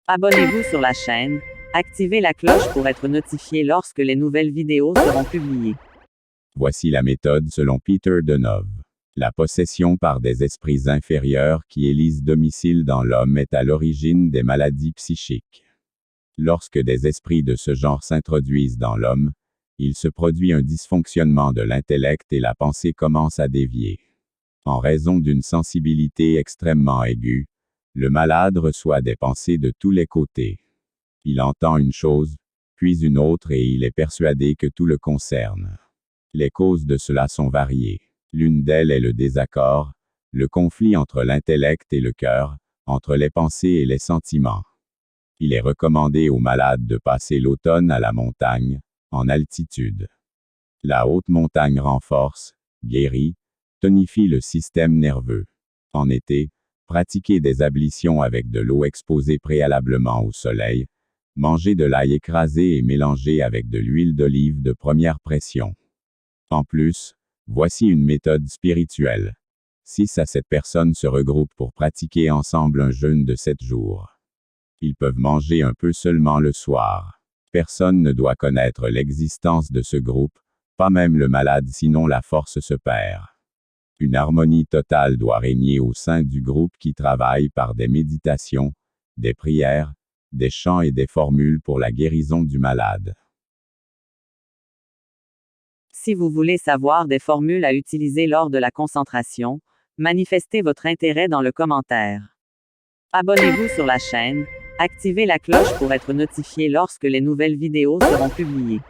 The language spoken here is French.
Abonnez-vous sur la chaîne, activez la cloche pour être notifié lorsque les nouvelles vidéos seront publiées. Voici la méthode selon Peter Denove. La possession par des esprits inférieurs qui élisent domicile dans l'homme est à l'origine des maladies psychiques. Lorsque des esprits de ce genre s'introduisent dans l'homme, il se produit un dysfonctionnement de l'intellect et la pensée commence à dévier. En raison d'une sensibilité extrêmement aiguë, le malade reçoit des pensées de tous les côtés. Il entend une chose, puis une autre et il est persuadé que tout le concerne. Les causes de cela sont variées. L'une d'elles est le désaccord, le conflit entre l'intellect et le cœur, entre les pensées et les sentiments. Il est recommandé aux malades de passer l'automne à la montagne, en altitude. La haute montagne renforce, guérit, tonifie le système nerveux. En été, pratiquer des ablutions avec de l'eau exposée préalablement au soleil, manger de l'ail écrasé et mélangé avec de l'huile d'olive de première pression. En plus, voici une méthode spirituelle. 6 à 7 personnes se regroupent pour pratiquer ensemble un jeûne de 7 jours. Ils peuvent manger un peu seulement le soir. Personne ne doit connaître l'existence de ce groupe, pas même le malade, sinon la force se perd. Une harmonie totale doit régner au sein du groupe qui travaille par des méditations, des prières, des chants et des formules pour la guérison du malade. Si vous voulez savoir des formules à utiliser lors de la concentration, manifestez votre intérêt dans le commentaire. Abonnez-vous sur la chaîne, activez la cloche pour être notifié lorsque les nouvelles vidéos seront publiées.